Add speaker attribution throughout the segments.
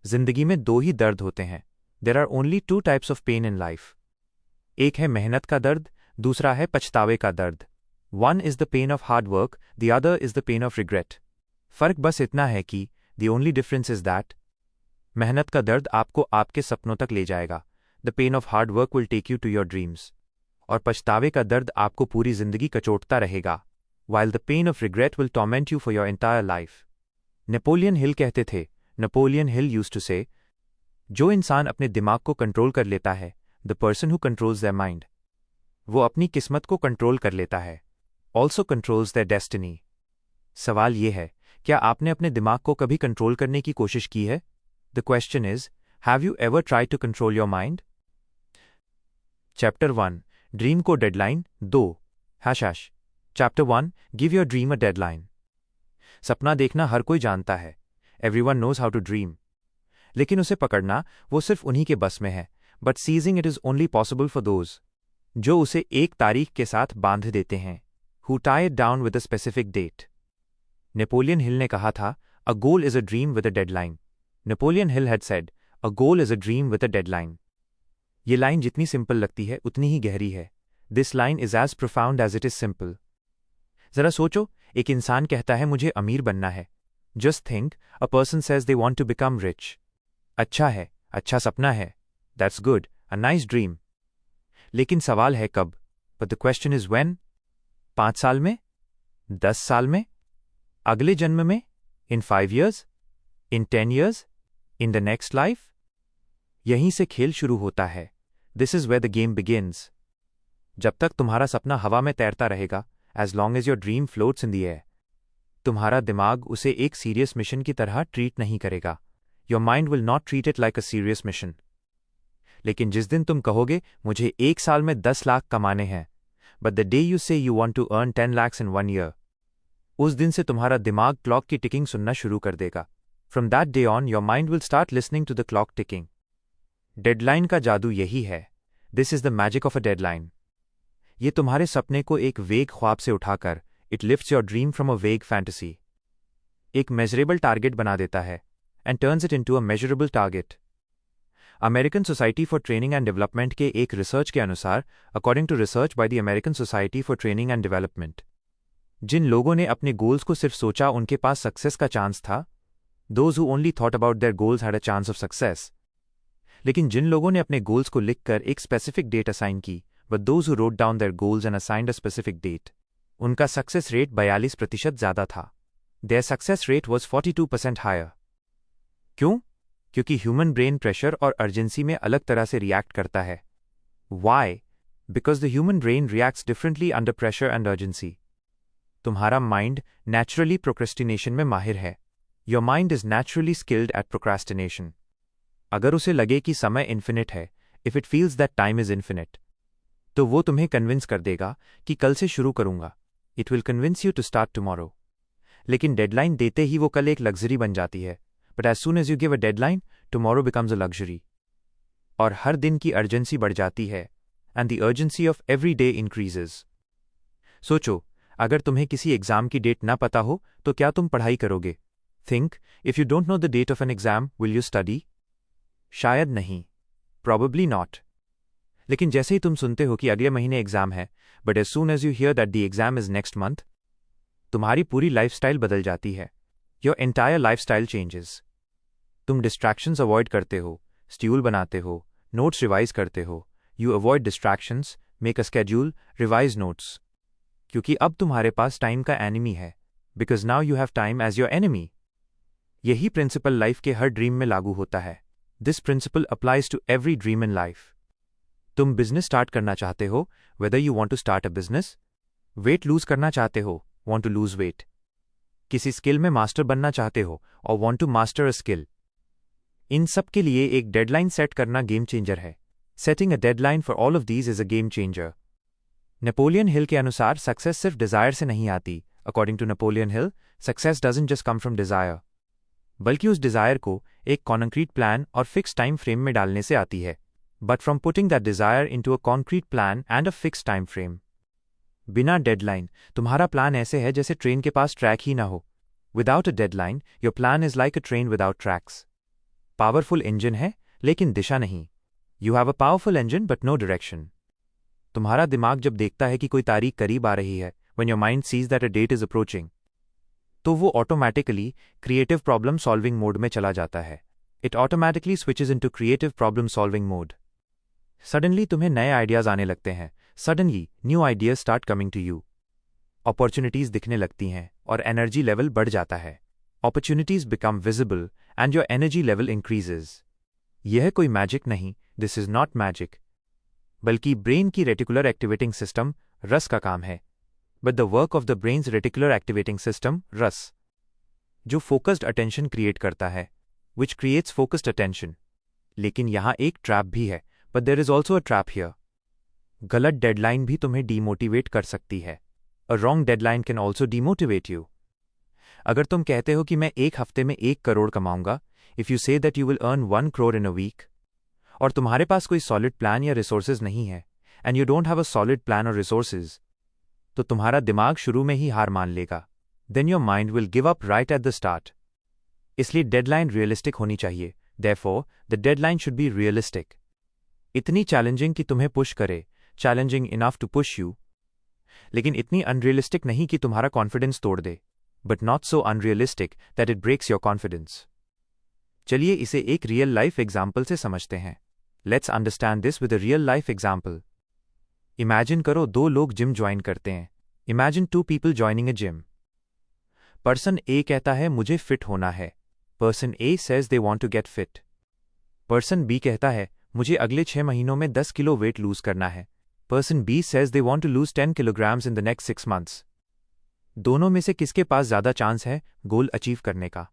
Speaker 1: जिंदगी में दो ही दर्द होते हैं। There are only two types of pain in life. एक है मेहनत का दर्द, दूसरा है पछतावे का दर्द। One is the pain of hard work, the other is the pain of regret. फर्क बस इतना है कि the only difference is that मेहनत का दर्द आपको आपके सपनों तक ले जाएगा, the pain of hard work will take you to your dreams. और पछतावे का दर्द आपको पूरी जिंदगी कचोटता रहेगा, while the pain of regret will torment you for your entire life. Napoleon Hill कहते थे, नेपोलियन हिल यूज्ड टू से, जो इंसान अपने दिमाग को कंट्रोल कर लेता है, the person who controls their mind, वो अपनी किस्मत को कंट्रोल कर लेता है, ऑल्सो कंट्रोल्स देयर डेस्टिनी। सवाल ये है, क्या आपने अपने दिमाग को कभी कंट्रोल करने की कोशिश की है? The question is, have you ever try to control your mind? Chapter 1, dream को डेडलाइन दो। Hash chapter 1, give your dream a deadline. सपना देखना हर कोई जानता है, everyone knows how to dream, लेकिन उसे पकड़ना वो सिर्फ उन्हीं के बस में है। But seizing it is only possible for those जो उसे एक तारीख के साथ बांध देते हैं, who tie it down with a specific date. Napoleon Hill ने कहा था, a goal is a dream with a deadline. Napoleon Hill had said, a goal is a dream with a deadline. ये लाइन जितनी simple लगती है उतनी ही गहरी है। This line is as profound as it is simple. जरा सोचो, एक इंसान कहता है मुझे अमीर बनना है। Just think, a person says they want to become rich. अच्छा है, अच्छा सपना है, that's good, a nice dream. लेकिन सवाल है कब? But the question is when? 5 साल में? 10 साल में? अगले जन्म में? In 5 years? In 10 years? In the next life? यहीं से खेल शुरू होता है। This is where the game begins. जब तक तुम्हारा सपना हवा में तैरता रहेगा, as long as your dream floats in the air, तुम्हारा दिमाग उसे एक सीरियस मिशन की तरह ट्रीट नहीं करेगा। Your mind will not treat it like a serious mission. लेकिन जिस दिन तुम कहोगे मुझे 1 साल में 10 लाख कमाने हैं, but the day you say you want to earn 10 lakhs in 1 year, उस दिन से तुम्हारा दिमाग क्लॉक की टिकिंग सुनना शुरू कर देगा। From that day on, your mind will start listening to the clock ticking. Deadline का जादू यही है। This is the magic of a deadline. ये तुम्हारे सपने को एक वेग ख्वाब से उठाकर, it lifts your dream from a vague fantasy, एक मेजरेबल टारगेट बना देता है, and turns it into a measurable target. American Society for Training and Development के एक रिसर्च के अनुसार, according to research by the American Society for Training and Development, जिन लोगों ने अपने गोल्स को सिर्फ सोचा उनके पास सक्सेस का चांस था, those who only thought about their goals had a chance of success. लेकिन जिन लोगों ने अपने गोल्स को लिखकर एक स्पेसिफिक डेट असाइन की, but those who wrote down their goals and assigned a specific date, उनका सक्सेस रेट 42% ज्यादा था। Their success rate was 42% higher. क्यों? क्योंकि ह्यूमन ब्रेन प्रेशर और अर्जेंसी में अलग तरह से रिएक्ट करता है। Why? Because the human brain reacts differently under pressure and urgency. तुम्हारा माइंड नेचुरली प्रोक्रेस्टिनेशन में माहिर है। Your mind is naturally skilled at procrastination. अगर उसे लगे कि समय इन्फिनिट है, if it feels that time is infinite, तो वो तुम्हें कन्विंस कर देगा कि कल से शुरू करूंगा। It will convince you to start tomorrow. लेकिन डेडलाइन देते ही वो कल एक लग्जरी बन जाती है। But as soon as you give a deadline, tomorrow becomes a luxury. और हर दिन की अर्जेंसी बढ़ जाती है, and the urgency of every day increases. सोचो, अगर तुम्हें किसी एग्जाम की डेट ना पता हो तो क्या तुम पढ़ाई करोगे? Think, if you don't know the date of an exam, will you study? शायद नहीं, प्रॉबेबली नॉट। लेकिन जैसे ही तुम सुनते हो कि अगले महीने एग्जाम है, but as soon as you hear that the exam is next month, तुम्हारी पूरी लाइफस्टाइल बदल जाती है। Your entire lifestyle changes. तुम डिस्ट्रैक्शंस अवॉइड करते हो, स्ट्यूल बनाते हो, नोट्स रिवाइज करते हो। You avoid distractions, make a schedule, revise notes. क्योंकि अब तुम्हारे पास टाइम का एनिमी है, because now you have time as your enemy. यही प्रिंसिपल लाइफ के हर ड्रीम में लागू होता है। This principle applies to every dream in life. तुम बिजनेस स्टार्ट करना चाहते हो, whether you want to start a business, weight lose करना चाहते हो, वांट टू लूज वेट, किसी स्किल में मास्टर बनना चाहते हो और वांट टू मास्टर अ स्किल, इन सब के लिए एक डेडलाइन सेट करना गेम चेंजर है। Setting a deadline for all of these is a game changer. Napoleon Hill के अनुसार सक्सेस सिर्फ डिजायर से नहीं आती। According to Napoleon Hill, success doesn't just come from desire, बल्कि उस डिजायर को एक कॉन्क्रीट प्लान और फिक्स टाइम फ्रेम में डालने से आती है। But from putting that desire into a concrete plan and a fixed time frame. बिना डेडलाइन, तुम्हारा प्लान ऐसे है जैसे ट्रेन के पास ट्रैक ही ना हो। Without a deadline, your plan is like a train without tracks. Powerful engine है लेकिन दिशा नहीं। You have a powerful engine but no direction. तुम्हारा दिमाग जब देखता है कि कोई तारीख करीब आ रही है, when your mind sees that a date is approaching, तो वो automatically creative problem solving mode में चला जाता है। It automatically switches into creative problem solving mode. Suddenly तुम्हें नए आइडियाज आने लगते हैं। Suddenly new ideas start coming to you. Opportunities दिखने लगती हैं और एनर्जी लेवल बढ़ जाता है। Opportunities become visible and your energy level increases. यह कोई मैजिक नहीं, दिस इज नॉट मैजिक, बल्कि ब्रेन की रेटिकुलर एक्टिवेटिंग सिस्टम रस का काम है। But the work of the brains reticular activating system रस, जो फोकस्ड अटेंशन क्रिएट करता है, विच क्रिएट्स फोकस्ड अटेंशन। लेकिन यहां एक ट्रैप भी है, but there is also a trap here. गलत डेडलाइन भी तुम्हें डीमोटिवेट कर सकती है। A wrong deadline can also demotivate you. अगर तुम कहते हो कि मैं एक हफ्ते में 1 करोड़ कमाऊंगा, if you say that you will earn 1 crore in a week, और तुम्हारे पास कोई सॉलिड प्लान या रिसोर्सेज नहीं है, and you don't have a solid plan और रिसोर्सेज, तो तुम्हारा दिमाग शुरू में ही हार मान लेगा। Then your mind will give up right at the start. इसलिए डेडलाइन रियलिस्टिक होनी चाहिए। Therefore the deadline should be realistic. इतनी चैलेंजिंग कि तुम्हें पुश करे, challenging enough to push you, लेकिन इतनी अनरियलिस्टिक नहीं कि तुम्हारा कॉन्फिडेंस तोड़ दे, but not so unrealistic that it breaks your confidence. चलिए इसे एक रियल लाइफ एग्जाम्पल से समझते हैं। Let's understand this with a real life example. Imagine करो 2 लोग जिम ज्वाइन करते हैं। Imagine 2 people joining a gym. Person A कहता है मुझे फिट होना है। Person A says they want to get fit. Person B कहता है मुझे अगले 6 महीनों में 10 किलो वेट लूज करना है। Person B says they want to lose 10 kilograms in the next 6 months। दोनों में से किसके पास ज्यादा चांस है गोल अचीव करने का?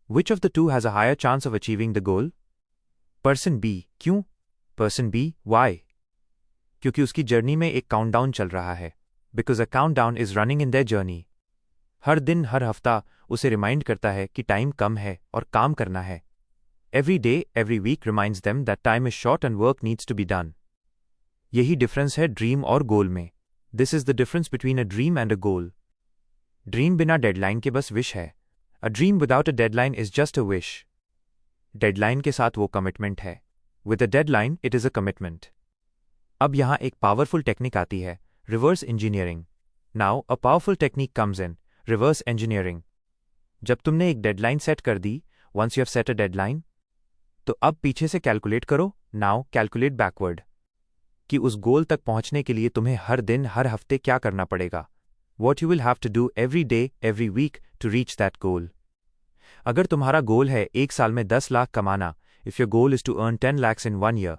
Speaker 1: Which of the two has a higher chance of achieving the goal? Person B. क्यों? Person B, why? क्योंकि उसकी जर्नी में एक काउंटडाउन चल रहा है। Because a countdown is running in their journey. हर दिन हर हफ्ता उसे रिमाइंड करता है कि टाइम कम है और काम करना है। Every day every week reminds them that time is short and work needs to be done. यही डिफरेंस है ड्रीम और गोल में। This is the difference between a dream and a goal. Dream बिना डेडलाइन के बस wish है। A dream without a deadline is just a wish. Deadline के साथ वो कमिटमेंट है। With a deadline it is a commitment. अब यहां एक पावरफुल टेक्निक आती है, reverse engineering. Now a powerful technique comes in, reverse engineering. जब तुमने एक डेडलाइन सेट कर दी, once you have set a deadline, तो अब पीछे से कैलकुलेट करो। नाउ कैलकुलेट बैकवर्ड, कि उस गोल तक पहुंचने के लिए तुम्हें हर दिन हर हफ्ते क्या करना पड़ेगा। What you will have to do every day every week to reach that goal. अगर तुम्हारा गोल है 1 साल में 10 लाख कमाना, if your goal is to earn 10 lakhs in 1 year,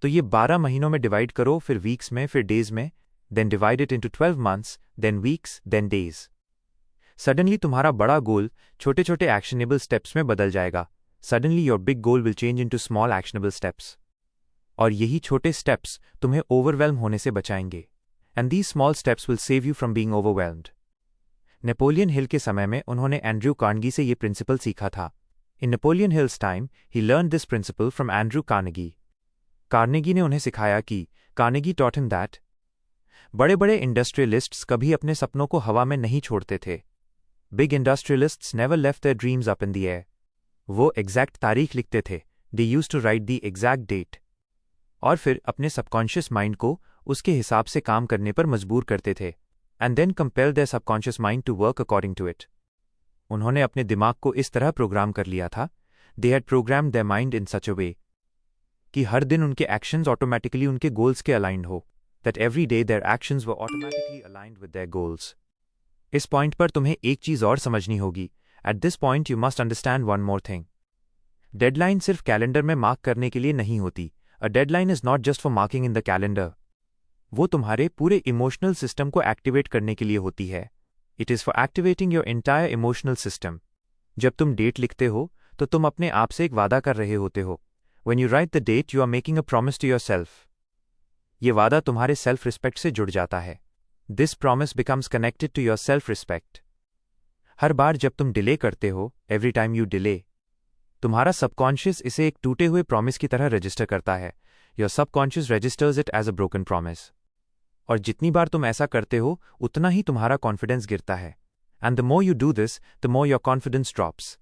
Speaker 1: तो ये 12 महीनों में डिवाइड करो, फिर वीक्स में, फिर डेज में, then divide it into 12 months, then weeks, then days. Suddenly तुम्हारा बड़ा गोल छोटे छोटे एक्शनेबल स्टेप्स में बदल जाएगा। Suddenly your big goal will change into small actionable steps. और यही छोटे स्टेप्स तुम्हें ओवरवेल्म होने से बचाएंगे। And these small steps will save you from being overwhelmed. Napoleon Hill के समय में उन्होंने एंड्रयू कार्नेगी से ये प्रिंसिपल सीखा था। In Napoleon Hill's time he learn this principle from Andrew Carnegie. Carnegie ने उन्हें सिखाया कि कार्नेगी टॉट हिम दैट बड़े बड़े इंडस्ट्रियलिस्ट्स कभी अपने सपनों को हवा में नहीं छोड़ते थे। Big industrialists never left their dreams up in the air. वो एग्जैक्ट तारीख लिखते थे। They used to write the exact date, और फिर अपने सबकॉन्शियस माइंड को उसके हिसाब से काम करने पर मजबूर करते थे। And then compel their subconscious mind to work according to it. उन्होंने अपने दिमाग को इस तरह प्रोग्राम कर लिया था, they had programmed their mind in such a way, कि हर दिन उनके एक्शंस ऑटोमेटिकली उनके गोल्स के अलाइंड हो। That every day their actions were automatically aligned with their goals. इस पॉइंट पर तुम्हें एक चीज और समझनी होगी। At this point you must understand one more thing. Deadline सिर्फ कैलेंडर में मार्क करने के लिए नहीं होती। A deadline is not just for marking in the calendar. वो तुम्हारे पूरे इमोशनल सिस्टम को एक्टिवेट करने के लिए होती है। It is for activating your entire emotional system. जब तुम डेट लिखते हो तो तुम अपने आप से एक वादा कर रहे होते हो। When you write the date, you are making a promise to yourself. ये वादा तुम्हारे सेल्फ रिस्पेक्ट से जुड़ जाता है। This promise becomes connected to your self-respect. हर बार जब तुम डिले करते हो, every time you delay, तुम्हारा सबकॉन्शियस इसे एक टूटे हुए प्रॉमिस की तरह रजिस्टर करता है। Your subconscious registers it as a broken promise. और जितनी बार तुम ऐसा करते हो, उतना ही तुम्हारा कॉन्फिडेंस गिरता है। And the more you do this, the more your confidence drops.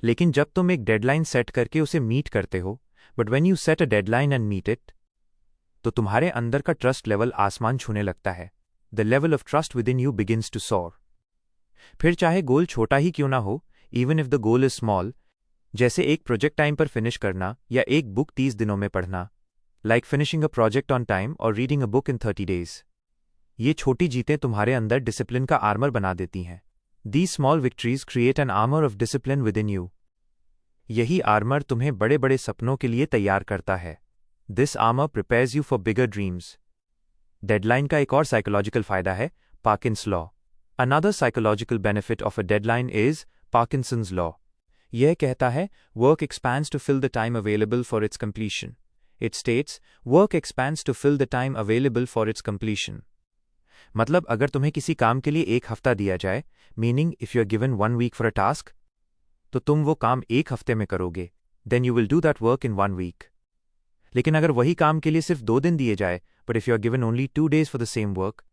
Speaker 1: लेकिन जब तुम एक डेडलाइन सेट करके उसे मीट करते हो, but when you set a deadline and meet it, तो तुम्हारे अंदर का ट्रस्ट लेवल आसमान छूने लगता है। The level of trust within you begins to soar. फिर चाहे गोल छोटा ही क्यों ना हो, even if the goal is small, जैसे एक प्रोजेक्ट टाइम पर फिनिश करना या एक बुक 30 दिनों में पढ़ना, like finishing a project on time और reading a book in 30 days. ये छोटी जीतें तुम्हारे अंदर डिसिप्लिन का आर्मर बना देती हैं। These small victories create an armor of discipline within you. यही आर्मर तुम्हें बड़े बड़े सपनों के लिए तैयार करता है। This armor prepares you for bigger dreams. Deadline का एक और साइकोलॉजिकल फायदा है पार्किंस law. Another psychological benefit of a deadline is Parkinson's law. यह कहता है work expands to fill the time available for its completion. It states work expands to fill the time available for its completion. मतलब अगर तुम्हें किसी काम के लिए एक हफ्ता दिया जाए, meaning if you are given 1 week for a task, तो तुम वो काम एक हफ्ते में करोगे, then you will do that work in 1 week. लेकिन अगर वही काम के लिए सिर्फ 2 दिन दिए जाए, but if you are given only 2 days for the same work,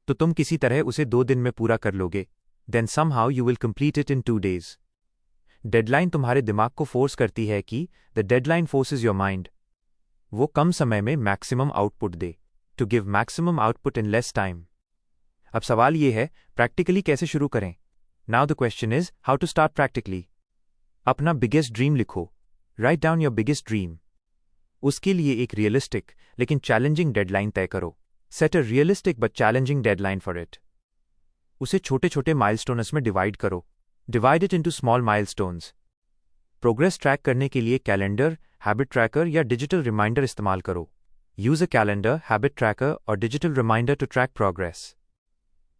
Speaker 1: तो तुम किसी तरह उसे 2 दिन में पूरा कर लोगे, then somehow you will complete it in 2 days। Deadline तुम्हारे दिमाग को फोर्स करती है कि the deadline forces your mind, वो कम समय में मैक्सिमम आउटपुट दे, to give maximum output in less time. अब सवाल ये है, प्रैक्टिकली कैसे शुरू करें? Now the question is how to start practically. अपना बिगेस्ट ड्रीम लिखो, write down your biggest dream. उसके लिए एक रियलिस्टिक लेकिन चैलेंजिंग डेडलाइन तय करो। Set a realistic but challenging deadline for it. उसे छोटे छोटे माइलस्टोन्स में डिवाइड करो। Divide it into small milestones. Progress track करने के लिए कैलेंडर, हैबिट ट्रैकर या डिजिटल रिमाइंडर इस्तेमाल करो। Use a calendar, habit tracker और digital reminder to track progress.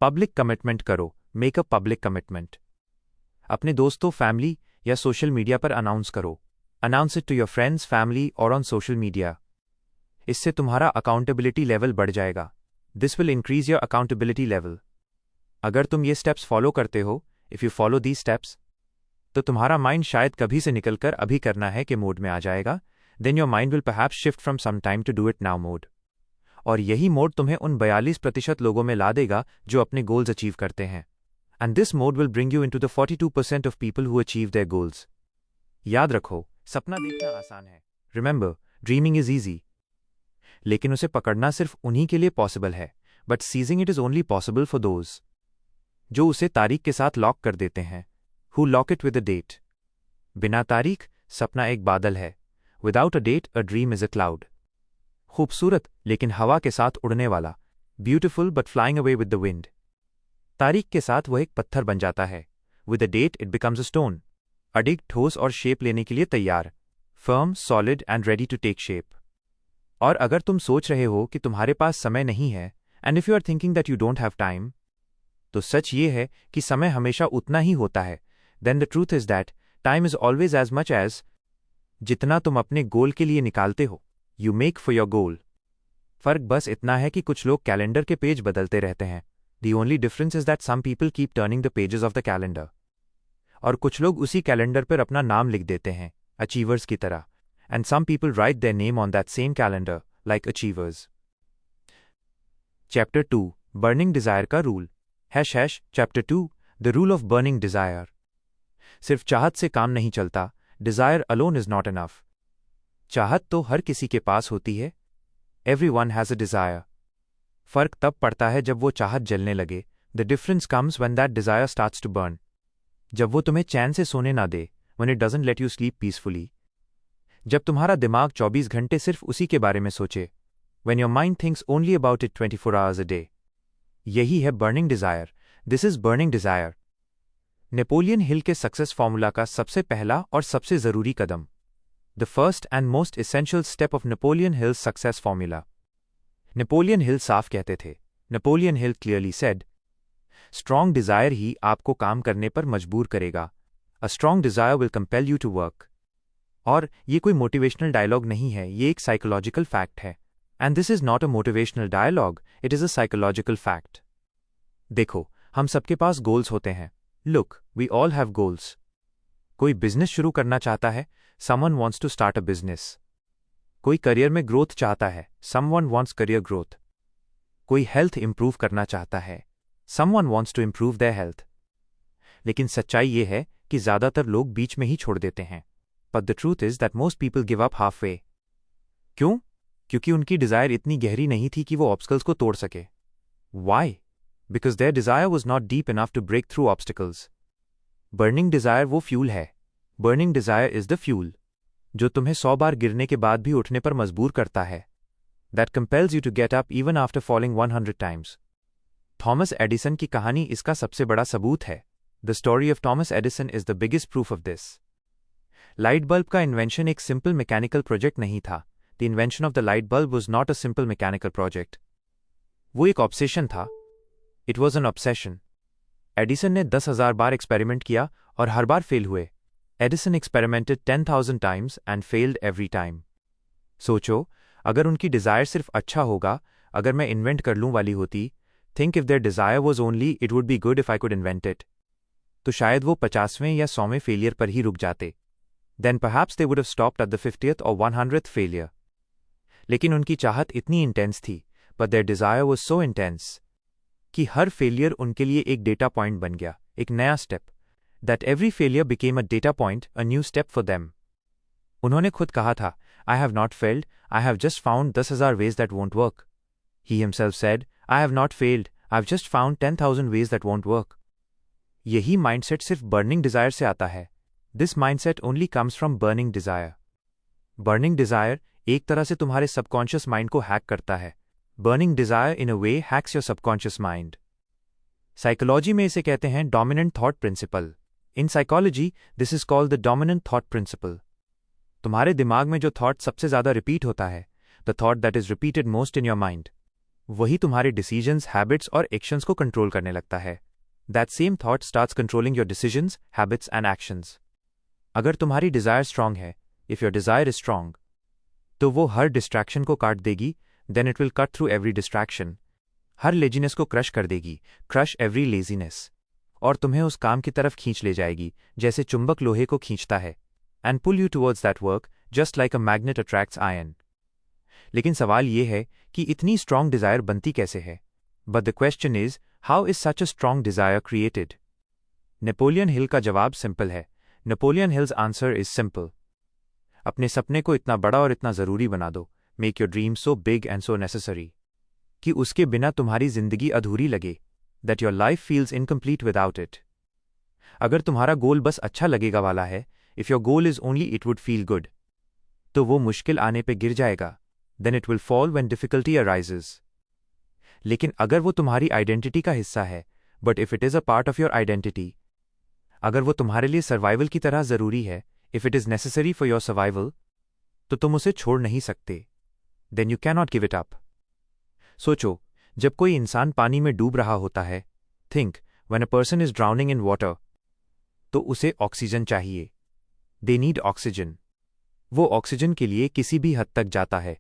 Speaker 1: Public commitment करो, मेक अ पब्लिक कमिटमेंट। अपने दोस्तों, फैमिली या सोशल मीडिया पर अनाउंस करो। Announce it to your friends, family और ऑन सोशल मीडिया। इससे तुम्हारा अकाउंटेबिलिटी लेवल बढ़ जाएगा। This will increase your accountability level. अगर तुम ये स्टेप्स फॉलो करते हो, if you follow these steps, तो तुम्हारा माइंड शायद कभी से निकलकर अभी करना है कि मोड में आ जाएगा। Then your mind will perhaps shift from some time to do it now mode. और यही मोड तुम्हें उन 42% लोगों में ला देगा जो अपने गोल्स अचीव करते हैं। And this mode will bring you into the 42% of people who achieve their goals. याद रखो, सपना देखना आसान है। रिमेंबर, ड्रीमिंग इज ईजी, लेकिन उसे पकड़ना सिर्फ उन्हीं के लिए पॉसिबल है। But seizing it is only possible for those जो उसे तारीख के साथ लॉक कर देते हैं, who lock it with a date. बिना तारीख, सपना एक बादल है। Without a date, a dream is a cloud. खूबसूरत लेकिन हवा के साथ उड़ने वाला, beautiful but flying away with the wind. तारीख के साथ वह एक पत्थर बन जाता है। With a date it becomes a stone. अडिग, ठोस और शेप लेने के लिए तैयार। Firm, solid and ready to take shape. और अगर तुम सोच रहे हो कि तुम्हारे पास समय नहीं है, and if you are thinking that you don't have time, तो सच ये है कि समय हमेशा उतना ही होता है। Then the truth is that time is always as much as जितना तुम अपने गोल के लिए निकालते हो, you make for your goal. फर्क बस इतना है कि कुछ लोग कैलेंडर के पेज बदलते रहते हैं। The only difference is that some people keep turning the pages of the calendar. और कुछ लोग उसी कैलेंडर पर अपना नाम लिख देते हैं, अचीवर्स की तरह। And some people write their name on that same calendar like achievers. Chapter 2, burning desire का rule. Chapter 2, the rule of burning desire. सिर्फ चाहत से काम नहीं चलता। Desire alone is not enough. चाहत तो हर किसी के पास होती है। Everyone has a desire. फर्क तब पड़ता है जब वो चाहत जलने लगे। The difference comes when that desire starts to burn. जब वो तुम्हें चैन से सोने ना दे, when it doesn't let you sleep peacefully. जब तुम्हारा दिमाग 24 घंटे सिर्फ उसी के बारे में सोचे, when your mind thinks only about it 24 hours a day। यही है burning desire. This is burning desire. Napoleon Hill के सक्सेस फॉर्मूला का सबसे पहला और सबसे जरूरी कदम। The first and most essential step of Napoleon Hill's success formula. Napoleon Hill साफ कहते थे। Napoleon Hill clearly said, strong desire ही आपको काम करने पर मजबूर करेगा। A strong desire will compel you to work. और ये कोई मोटिवेशनल डायलॉग नहीं है, ये एक साइकोलॉजिकल फैक्ट है। And this is not a motivational dialogue, it is a psychological fact. देखो, हम सबके पास गोल्स होते हैं। Look, we all have goals. कोई बिजनेस शुरू करना चाहता है, someone wants to start a business. कोई करियर में ग्रोथ चाहता है, समवन वॉन्ट्स करियर ग्रोथ। कोई हेल्थ इंप्रूव करना चाहता है, someone wants to improve their health. लेकिन सच्चाई ये है कि ज़्यादातर लोग बीच में ही छोड़ देते हैं। But the truth is that most people give up half way. क्यों? क्योंकि उनकी डिज़ायर इतनी गहरी नहीं थी कि वो ऑब्स्टकल्स को तोड़ सके। Why? Because their desire was not deep enough to break through obstacles. Burning desire वो फ्यूल है। Burning desire is the fuel जो तुम्हें 100 बार गिरने के बाद भी उठने पर मजबूर करता है। That compels you to get up even after falling 100 times. Thomas Edison की कहानी इसका सबसे बड़ा सबूत है। The story of Thomas Edison is the biggest proof of this. Light bulb का इन्वेंशन एक सिंपल मैकेनिकल प्रोजेक्ट नहीं था। The invention of the light bulb was not a simple mechanical project. वो एक ऑब्सेशन था। It was an obsession. Edison ने 10,000 बार experiment किया और हर बार फेल हुए। Edison experimented 10,000 times and failed every time. सोचो, अगर उनकी डिज़ायर सिर्फ अच्छा होगा, अगर मैं इन्वेंट कर लूँ वाली होती, think if their desire was only it would be good if I could invent it, तो शायद वो 50वें या 100वें फेलियर पर ही रुक जाते। Then perhaps they would have stopped at the 50th और 100th फेलियर। लेकिन उनकी चाहत इतनी इंटेंस थी, but their desire was so intense कि हर फेलियर उनके लिए एक डेटा पॉइंट बन गया, एक नया step. That every failure became a data point, a new step for them. उन्होंने खुद कहा था, I have not failed, I have just found 10,000 ways that won't work. He himself said, I have not failed, I have just found 10,000 ways that won't work. यही mindset सिर्फ burning desire से आता है। This mindset only comes from burning desire. Burning desire एक तरह से तुम्हारे subconscious mind को हैक करता है। Burning desire in a way hacks your subconscious mind. Psychology में इसे कहते हैं dominant thought principle. In psychology this is called the dominant thought principle. तुम्हारे दिमाग में जो थॉट सबसे ज़्यादा रिपीट होता है, the thought that is repeated most in your mind, वही तुम्हारे डिसीजंस, हैबिट्स और एक्शंस को कंट्रोल करने लगता है। That same thought starts controlling your decisions, habits and actions. अगर तुम्हारी डिज़ायर स्ट्रांग है, if your desire is strong, तो वो हर डिस्ट्रैक्शन को काट देगी। Then it will cut through every distraction. हर लेजीनेस को क्रश कर देगी, क्रश एवरी लेजीनेस, और तुम्हें उस काम की तरफ खींच ले जाएगी जैसे चुंबक लोहे को खींचता है, and pull you towards that work just like a magnet attracts iron. लेकिन सवाल ये है कि इतनी स्ट्रांग डिज़ायर बनती कैसे है? But the question is, how is such a strong desire created? Napoleon Hill का जवाब सिंपल है। Napoleon hills answer is simple. अपने सपने को इतना बड़ा और इतना ज़रूरी बना दो, make your dream so big and so necessary, कि उसके बिना तुम्हारी जिंदगी अधूरी लगे, that your life feels incomplete without it. अगर तुम्हारा गोल बस अच्छा लगेगा वाला है, if your goal is only it would feel good, तो वो मुश्किल आने पे गिर जाएगा। Then it will fall when difficulty arises. लेकिन अगर वो तुम्हारी आइडेंटिटी का हिस्सा है, but if it is a part of your identity, अगर वो तुम्हारे लिए सर्वाइवल की तरह ज़रूरी है, if it is necessary for your survival, तो तुम उसे छोड़ नहीं सकते। Then you can not give it up. सोचो, जब कोई इंसान पानी में डूब रहा होता है, think when a person is drowning in water, तो उसे ऑक्सीजन चाहिए। They need oxygen. वो ऑक्सीजन के लिए किसी भी हद तक जाता है,